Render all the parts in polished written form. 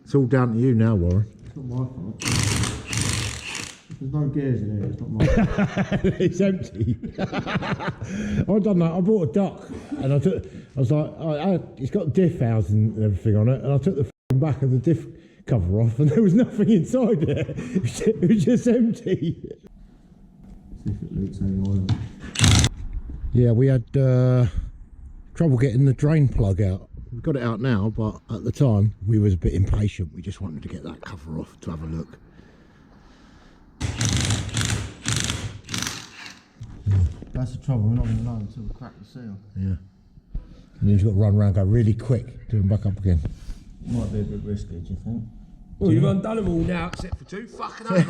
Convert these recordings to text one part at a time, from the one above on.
It's all down to you now, Warren. It's not my fault. There's no gears in here, it's not my fault. It's empty. I've done that. I bought a duck and I was like, it's got diff housing and everything on it, and I took the back of the diff cover off and there was nothing inside it. It was just empty. See if it leaks any oil. Yeah, we had trouble getting the drain plug out. We've got it out now, but at the time we was a bit impatient. We just wanted to get that cover off to have a look. That's the trouble, we're not going to know until we crack the seal. Yeah. And then you've got to run around, go really quick, do them back up again. Might be a bit risky, do you think? Well, you've undone them all now, except for two. Fucking hell.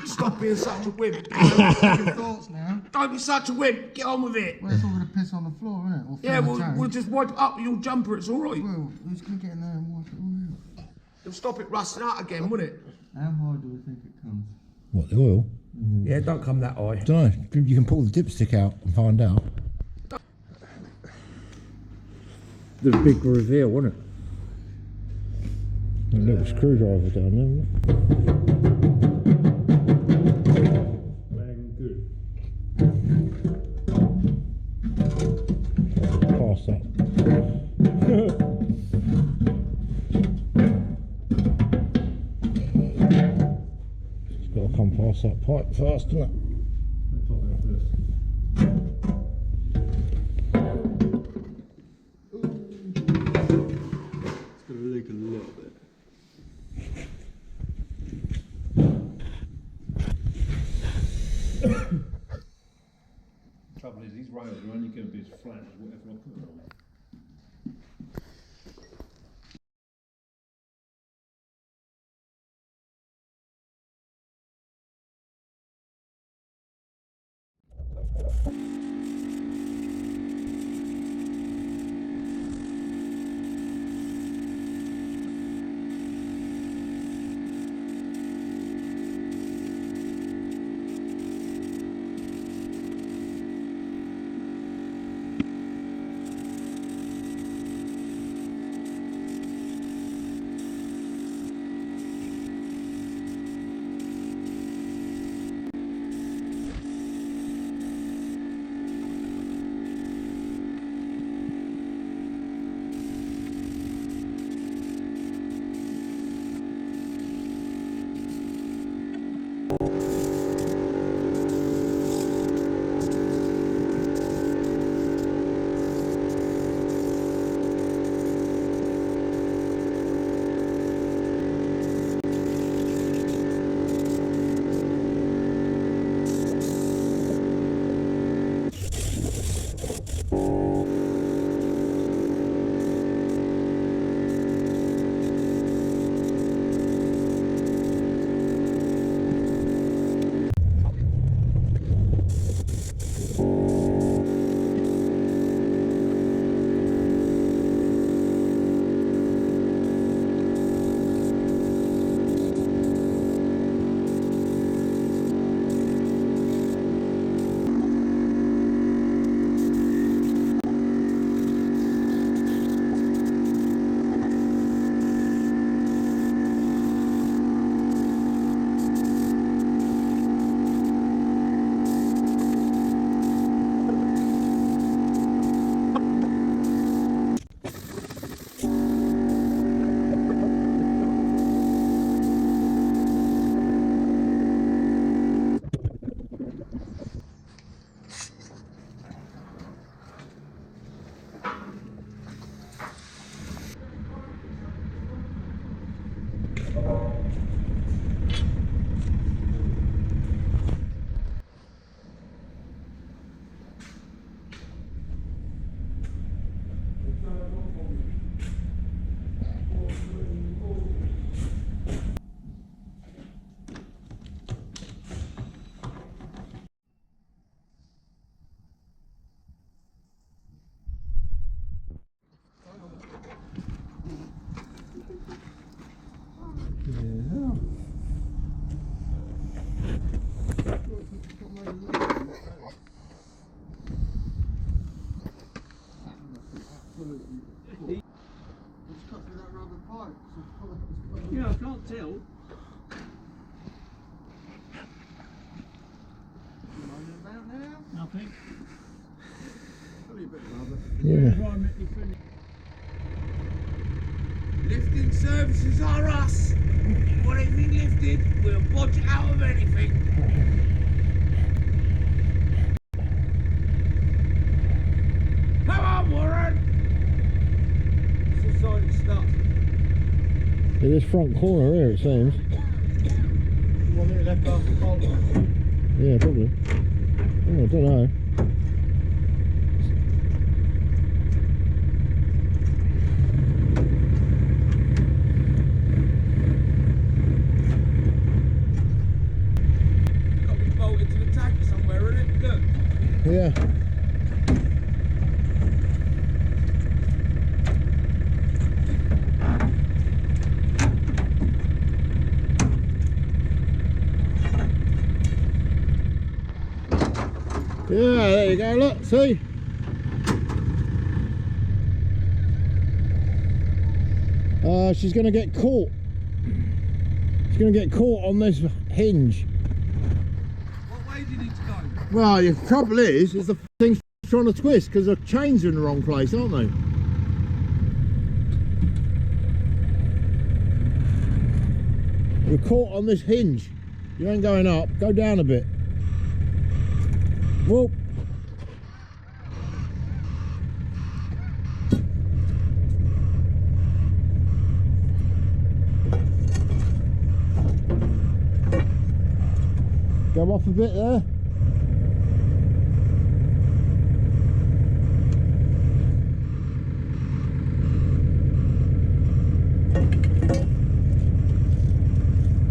Stop being such a wimp. Your thoughts now? Don't be such a wimp. Get on with it. Well, it's all going to piss on the floor, isn't it? Or Yeah, fill the tank. we'll just wipe it up with your jumper. It's all right. Well, who's going to get in there and wipe it all out? It'll stop it rusting out again, wouldn't it? How high do we think it comes? What, the oil? Yeah, don't come that high. Don't know. You can pull the dipstick out and find out. The big reveal, wasn't it? A little screwdriver down there, wasn't it? Pass that. It's got to come past that pipe first, isn't it? It's going to leak a little bit. The trouble is, these rails are only going to be as flat as whatever I put them on. Yeah, I can't tell. Nothing. Yeah. Lifting services are us. Want anything lifted, we'll bodge it out of anything. Come on, Warren! Society stuff. In this front corner here, it seems. You want me to left after the pole? Yeah, probably. Oh, I don't know. Got to be bolted to the tank somewhere, isn't it? Look. Yeah. Yeah, there you go, look, see? She's going to get caught. She's going to get caught on this hinge. What way do you need to go? Well, the trouble is the thing's trying to twist because the chains are in the wrong place, aren't they? We're caught on this hinge. You ain't going up, go down a bit. Whoop. Go up a bit there.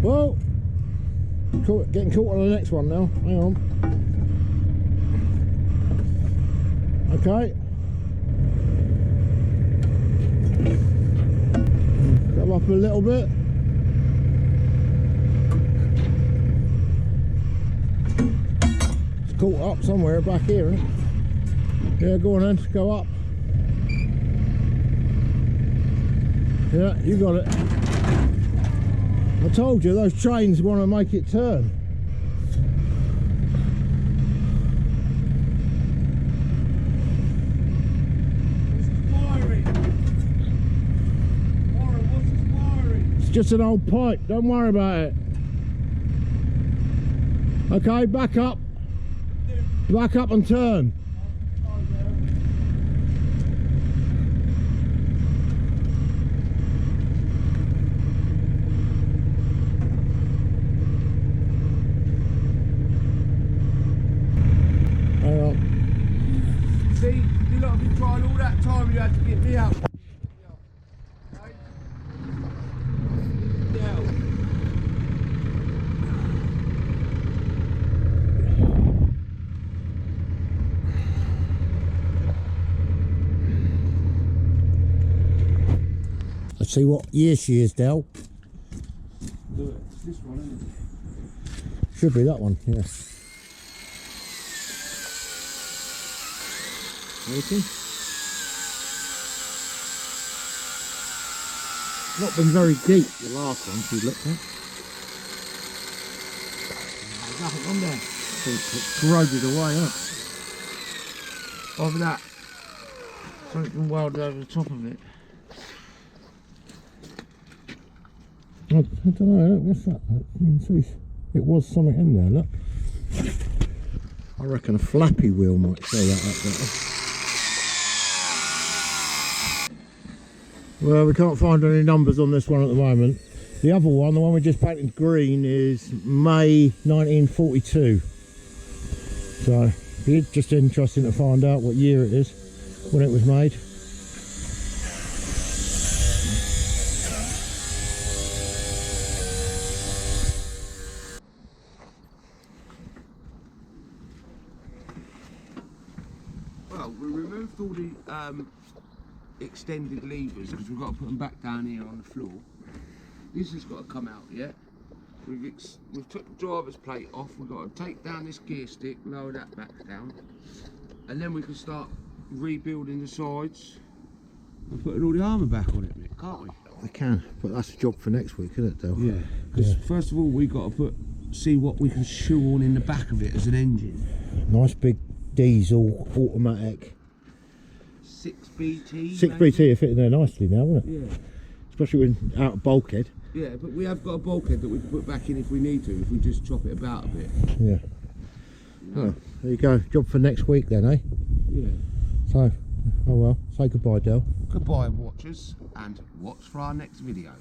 Well, getting caught on the next one now. Hang on. Okay. Go up a little bit. It's caught up somewhere back here, isn't it? Yeah, go on then, go up. Yeah, you got it. I told you, those trains want to make it turn. It's just an old pipe, don't worry about it. Okay, back up. Back up and turn. Hang on. See, you lot have been trying all that time you had to get me out. Let's see what year she is, Del. Do it. It's this one, isn't it? Should be that one, yes. Waiting. Not been very deep, the last one we looked at. There's nothing on there. It's corroded away, huh? Over that. Something welded over the top of it. I don't know, what's that? You can see it was something in there, look. I reckon a flappy wheel might show that up better. Well, we can't find any numbers on this one at the moment. The other one, the one we just painted green, is May 1942. So, it'd be just interesting to find out what year it is, when it was made. Well, we removed all the extended levers because we've got to put them back down here on the floor. This has got to come out yet. We've took the driver's plate off. We've got to take down this gear stick, lower that back down, and then we can start rebuilding the sides and putting all the armour back on it, Mick, can't we? they can, but that's a job for next week, isn't it, Del? Yeah. Because first of all, we got to see what we can shoehorn in the back of it as an engine. Nice big diesel automatic. 6BT. 6BT are fitting there nicely now, wouldn't it? Yeah. Especially when out of bulkhead. Yeah, but we have got a bulkhead that we can put back in if we need to, if we just chop it about a bit. Yeah. You know? Well, there you go. Job for next week then, eh? Yeah. So, oh well. Say goodbye, Del. Goodbye, watchers, and watch for our next video.